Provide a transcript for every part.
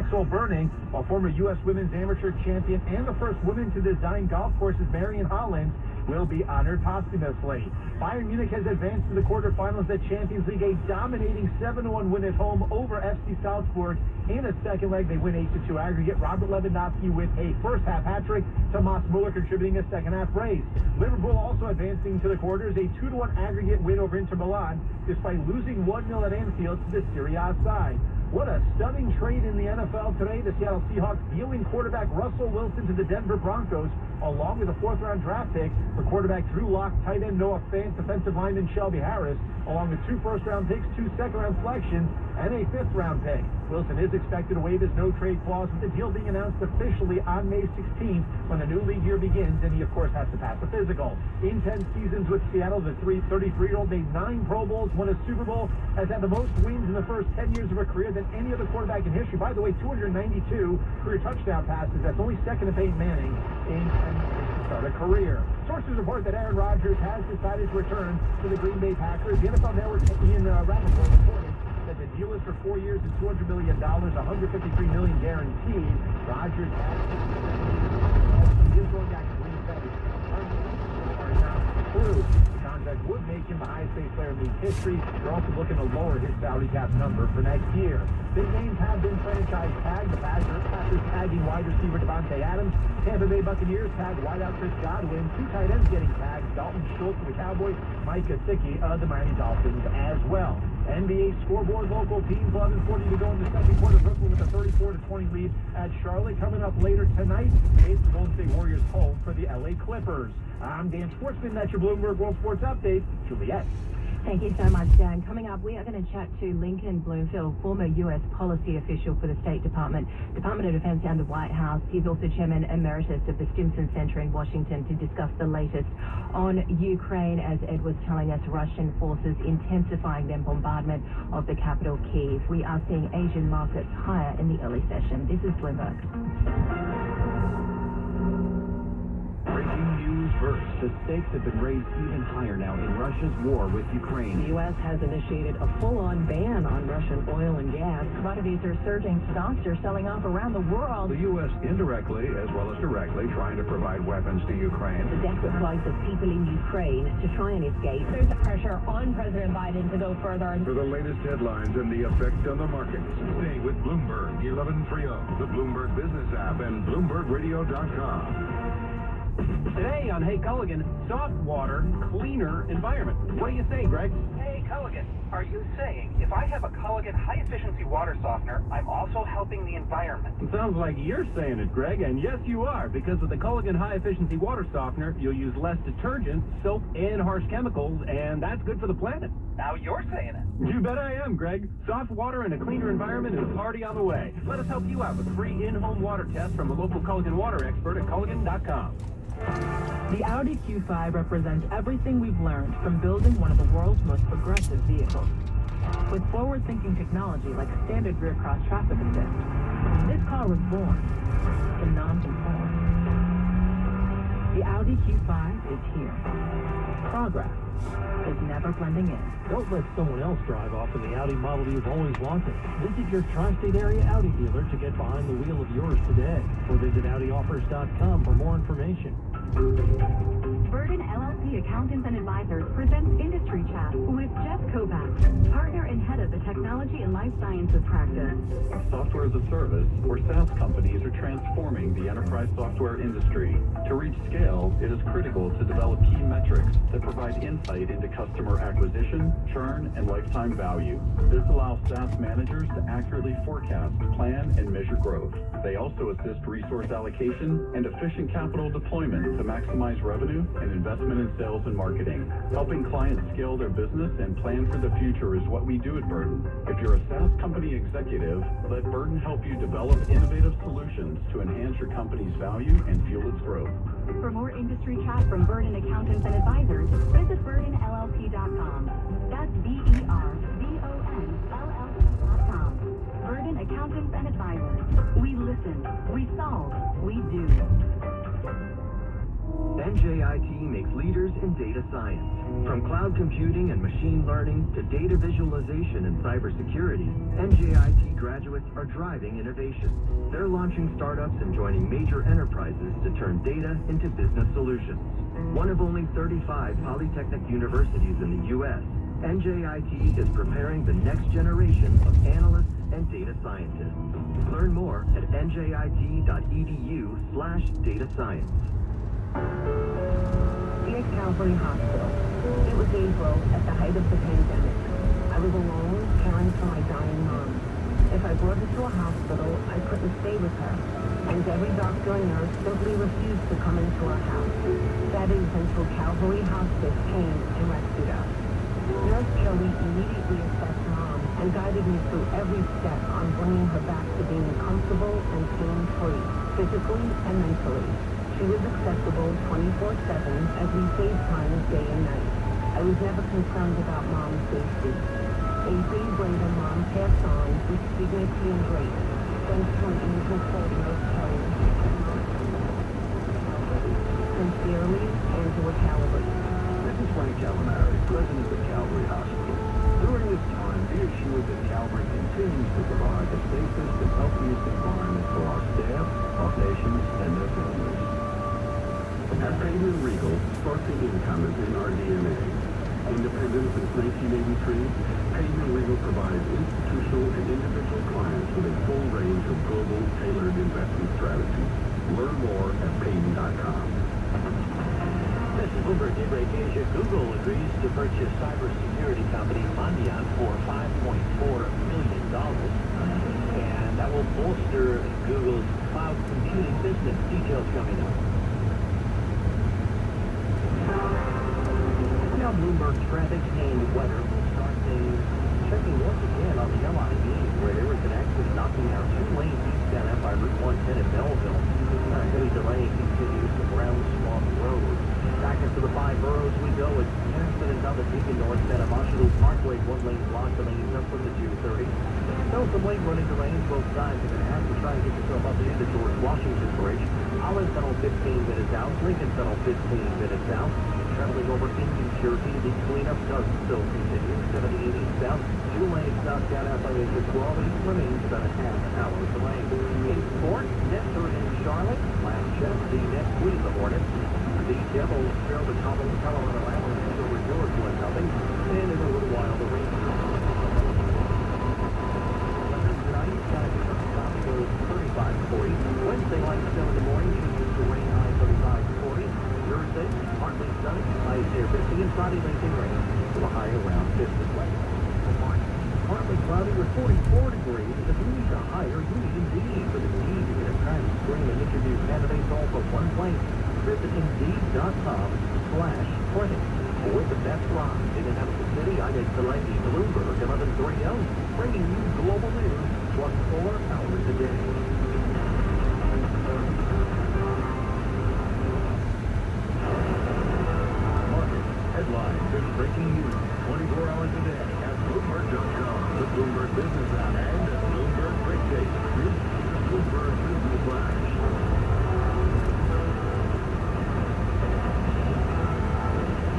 Maxwell Burning, while former U.S. Women's Amateur Champion and the first woman to design golf courses, Marion Holland, will be honored posthumously. Bayern Munich has advanced to the quarterfinals of the Champions League, a dominating 7-1 win at home over FC Salzburg. In a second leg, they win 8-2 aggregate. Robert Lewandowski with a first-half hat-trick. Thomas Muller contributing a second-half brace. Liverpool also advancing to the quarters, a 2-1 aggregate win over Inter Milan, despite losing 1-0 at Anfield to the Serie A side. What a stunning trade in the NFL today. The Seattle Seahawks dealing quarterback Russell Wilson to the Denver Broncos, along with a fourth-round draft pick for quarterback Drew Lock, tight end Noah Fant, defensive lineman Shelby Harris, along with 2 first-round picks, 2 second-round selections, and a 5th-round pick. Wilson is expected to waive his no-trade clause, with the deal being announced officially on May 16th when the new league year begins, and he, of course, has to pass a physical. In 10 seasons with Seattle, the 33-year-old made 9 Pro Bowls, won a Super Bowl, has had the most wins in the first 10 years of a career than any other quarterback in history. By the way, 292 career touchdown passes. That's only second to Peyton Manning in 10 years to start a career. Sources report that Aaron Rodgers has decided to return to the Green Bay Packers. The NFL Network, Ian Rappaport, reported that the deal is for 4 years and $200 million, $153 million guaranteed. Rodgers is going back to Green Bay. Are not true. The contract would make him the highest-paid player in league history. They're also looking to lower his salary cap number for next year. Big names have been franchise tagged. The Packers tagging wide receiver Devontae Adams. Tampa Bay Buccaneers tagged wideout Chris Godwin. 2 tight ends getting tagged. Dalton Schultz of the Cowboys, Mike Gesicki of the Miami Dolphins as well. NBA scoreboard, local teams 11:40 to go in the second quarter. Brooklyn with a 34-20 lead at Charlotte. Coming up later tonight, it's the Golden State Warriors home for the LA Clippers. I'm Dan Schwartzman. That's your Bloomberg World Sports Update. Juliet. Thank you so much, Dan. Coming up, we are going to chat to Lincoln Bloomfield, former U.S. policy official for the State Department, Department of Defense and the White House. He's also chairman emeritus of the Stimson Center in Washington to discuss the latest on Ukraine. As Ed was telling us, Russian forces intensifying their bombardment of the capital, Kyiv. We are seeing Asian markets higher in the early session. This is Bloomberg. Breaking news first. The stakes have been raised even higher now in Russia's war with Ukraine. The U.S. has initiated a full-on ban on Russian oil and gas. Commodities are surging. Stocks are selling off around the world. The U.S. indirectly as well as directly trying to provide weapons to Ukraine. The desperate plight of people in Ukraine to try and escape. There's a pressure on President Biden to go further. For the latest headlines and the effect on the markets, stay with Bloomberg 1130, the Bloomberg Business app, and BloombergRadio.com. Today on Hey Culligan, soft water, cleaner environment. What do you say, Greg? Hey Culligan, are you saying if I have a Culligan high-efficiency water softener, I'm also helping the environment? It sounds like you're saying it, Greg, and yes, you are, because with the Culligan high-efficiency water softener, you'll use less detergent, soap, and harsh chemicals, and that's good for the planet. Now you're saying it. You bet I am, Greg. Soft water and a cleaner environment is a party on the way. Let us help you out with free in-home water tests from a local Culligan water expert at Culligan.com. The Audi Q5 represents everything we've learned from building one of the world's most progressive vehicles. With forward-thinking technology like standard rear cross traffic assist, this car was born to non-conform. The Audi Q5 is here. Progress is never blending in. Don't let someone else drive off in the Audi model you've always wanted. Visit your tri-state area Audi dealer to get behind the wheel of yours today, or visit AudiOffers.com for more information. Burden LLP Accountants and Advisors presents Industry Chat with Jeff Kovacs, partner and head of the Technology and Life Sciences practice. Software as a service, or SaaS companies, are transforming the enterprise software industry. To reach scale, it is critical to develop key metrics that provide insight into customer acquisition, churn, and lifetime value. This allows SaaS managers to accurately forecast, plan, and measure growth. They also assist resource allocation and efficient capital deployment to maximize revenue and investment in sales and marketing. Helping clients scale their business and plan for the future is what we do at Burden. If you're a SaaS company executive, let Burden help you develop innovative solutions to enhance your company's value and fuel its growth. For more Industry Chat from Burden Accountants and Advisors, visit BurdenLLP.com. That's BERDONLLP.com. Burden Accountants and Advisors. We listen, we solve, we do. NJIT makes leaders in data science. From cloud computing and machine learning to data visualization and cybersecurity, NJIT graduates are driving innovation. They're launching startups and joining major enterprises to turn data into business solutions. One of only 35 polytechnic universities in the U.S., NJIT is preparing the next generation of analysts and data scientists. Learn more at njit.edu/data science. Dear Calvary Hospital, it was April at the height of the pandemic. I was alone caring for my dying mom. If I brought her to a hospital, I couldn't stay with her, and every doctor and nurse simply refused to come into our house. That is until Calvary Hospice came and rescued us. Nurse Kelly immediately assessed Mom and guided me through every step on bringing her back to being comfortable and pain-free, physically and mentally. She was accessible 24/7 as we FaceTimed day and night. I was never concerned about Mom's safety. 8 days later, Mom passed on with dignity and grace, thanks to an angel called Nurse Kelly. Sincerely, Angela Calvary. This is Frank Calamari, president of Calvary Hospital. During this time, be assured that Calvary continues to provide the safest and healthiest environment for our staff, our patients, and their families. At Payment Regal, sparkling income is in our DNA. Independent since 1983, Payment Regal provides institutional and individual clients with a full range of global tailored investment strategies. Learn more at Payment.com. This is Bloomberg Daybreak Asia. Google agrees to purchase cybersecurity company Mandiant for $5.4 million. And that will bolster Google's cloud computing business. Details coming up. Now Bloomberg traffic and weather will start things checking once again on the LIE, where there was an accident knocking out 2 lanes eastbound up by Route 110 in Belleville. Heavy delay continues to Brown Swamp Road. Back into the 5 boroughs we go. It's accident on the Beacon North side of Oshawa Parkway. 1 lane blocked, the lanes up from the 230. Still some late running delays both sides. You're going to have to try to get yourself up the end of George Washington Bridge. Olive Tunnel 15 minutes out. Lincoln Tunnel 15 minutes out. Traveling over in New Jersey, the cleanup does still continue. 78 eastbound. 2 lanes knocked out by exit 12. Each remains about a half an hour delay. In sport, Nets are in Charlotte. Last check, the Nets lead the Hornets. The Devils trail the Colorado Avalanche over George 1-0. And in a little while, the Rangers. Tonight, goes 35-40. Wednesday, light snow in the morning, changes to rain, high 35-40. Thursday, partly sunny, highs near 50, and Friday, late rain, with a high around 50. Partly cloudy with 44 degrees. If you need a higher, you need Indeed. For the need to get a time to screen and interview candidates all for one place. Visit Indeed.com/play. With the best line in and out of the city, I'm Ed Delaney, Bloomberg 1130, bringing you global news 24 hours a day. Market, headlines, and breaking news 24 hours a day at Bloomberg.com, the Bloomberg Business app, and at Bloomberg Quick Take. This is the Bloomberg Business Flash.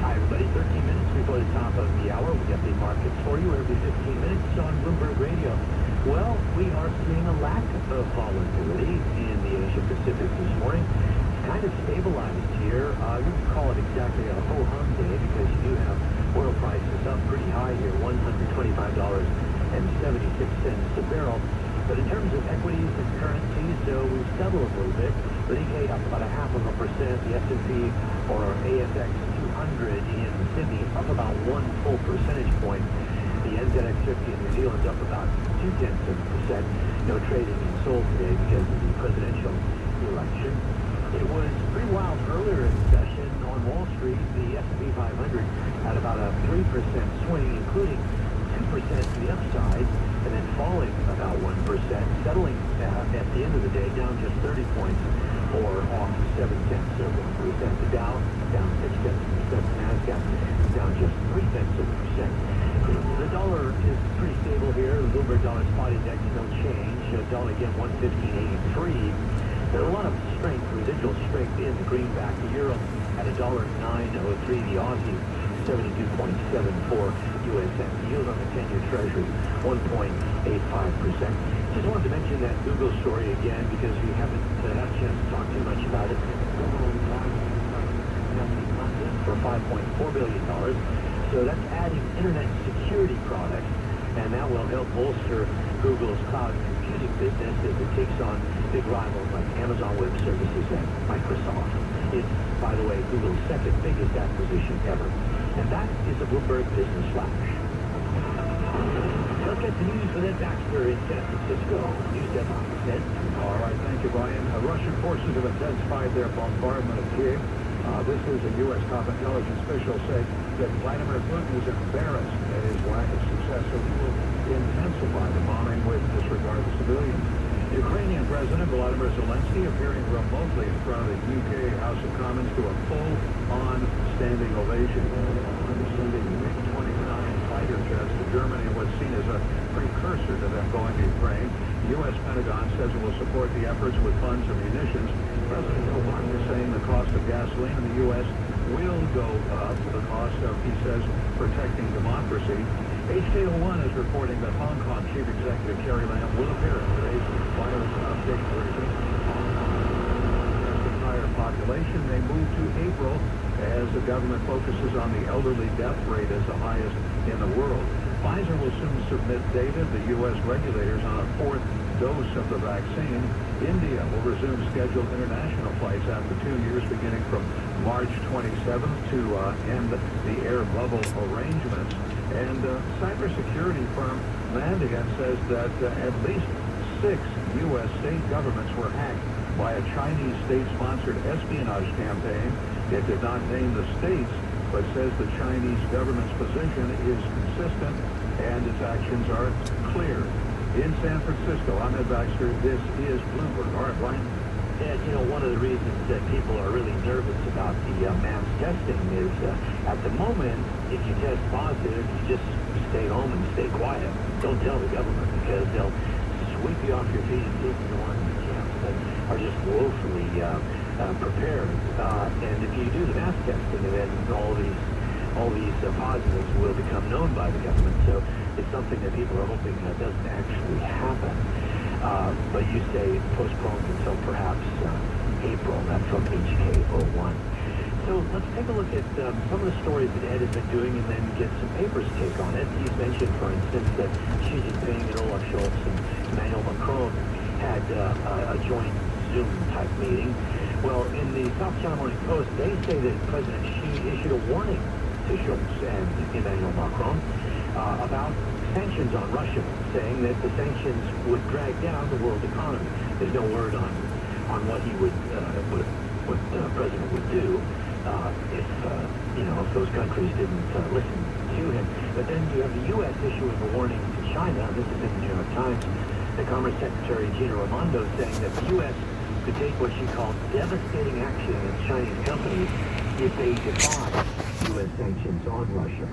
Hi, everybody. 13 minutes before the top of the hour. We get the markets for you every 15 minutes on Bloomberg Radio. Well, we are seeing a lack of volatility in the Asia Pacific this morning. It's kind of stabilized here. You can call it exactly a ho-hum day because you do have oil prices up pretty high here, $125.76 a barrel. But in terms of equities and currencies, so we've settled a little bit. The Nikkei up about 0.5%. The S&P or ASX 200 in Sydney up about 1 full percentage point. The NZX 50 in New Zealand up about 0.2%. No trading in Seoul today because of the presidential election. It was pretty wild earlier in the session on Wall Street. The S&P 500 had about a 3% swing, including 2% to the upside, and then falling about 1%, settling at the end of the day down just 30 points, or off 0.7 of 1%. The Dow down 0.6%. The NASDAQ down just 0.3%. The dollar is pretty stable here. The Bloomberg Dollar Spot Index, no change. Dollar again 115.83. There's a lot of strength, residual strength in the greenback. The euro at $1.903. The Aussie 72.74 US cents. Yield on the 10-year Treasury 1.85%. Just wanted to mention that Google story again because we haven't had a chance to talk too much about it. Google for $5.4 billion. So that's adding internet security products, and that will help bolster Google's cloud computing business as it takes on big rivals like Amazon Web Services and Microsoft. It's, by the way, Google's second biggest acquisition ever. And that is a Bloomberg Business Flash. Let's get the news with Ed Baxter in San Francisco. News deadline. Ed? All right, thank you, Brian. Russian forces have intensified their bombardment of Kiev. This is a U.S. top intelligence official saying that Vladimir Putin is embarrassed at his lack of success, so he will intensify the bombing with disregard to civilians. Ukrainian President Volodymyr Zelensky appearing remotely in front of the UK House of Commons to a full-on standing ovation. Sending MiG-29 fighter jets to Germany, what's seen as a precursor to them going to Ukraine. The U.S. Pentagon says it will support the efforts with funds and munitions. President Obama is saying the cost of gasoline in the U.S. will go up. The cost of, he says, protecting democracy. HKO1 is reporting that Hong Kong Chief Executive Carrie Lam will appear in today's virus update version. The entire population may move to April as the government focuses on the elderly death rate as the highest in the world. Pfizer will soon submit data to U.S. regulators on a fourth dose of the vaccine. India will resume scheduled international flights after 2 years, beginning from March 27th to end the air bubble arrangements. And cybersecurity firm Mandiant says that at least 6 U.S. state governments were hacked by a Chinese state-sponsored espionage campaign. It did not name the states, but says the Chinese government's position is consistent and its actions are clear. In San Francisco, I'm Ed Baxter. This is Bloomberg. All right, Brian. And, you know, one of the reasons that people are really nervous about the mass testing is at the moment, if you test positive, you just stay home and stay quiet. Don't tell the government because they'll sweep you off your feet and take you to one of the camps that are just woefully prepared. And if you do the mass testing, then all these positives will become known by the government. So it's something that people are hoping that doesn't actually happen. But you say postponed until perhaps April. That's from HKO1. So let's take a look at some of the stories that Ed has been doing and then get some papers' take on it. He's mentioned, for instance, that Xi Jinping and Olaf Scholz and Emmanuel Macron had a joint Zoom-type meeting. Well, in the South China Morning Post, they say that President Xi issued a warning to Scholz and Emmanuel Macron about sanctions on Russia, saying that the sanctions would drag down the world economy. There's no word on what he would, what the president would do if those countries didn't listen to him. But then you have the U.S. issuing a warning to China. This is in the New York Times. The Commerce Secretary Gina Raimondo saying that the U.S. could take what she called devastating action against Chinese companies if they defy U.S. sanctions on Russia.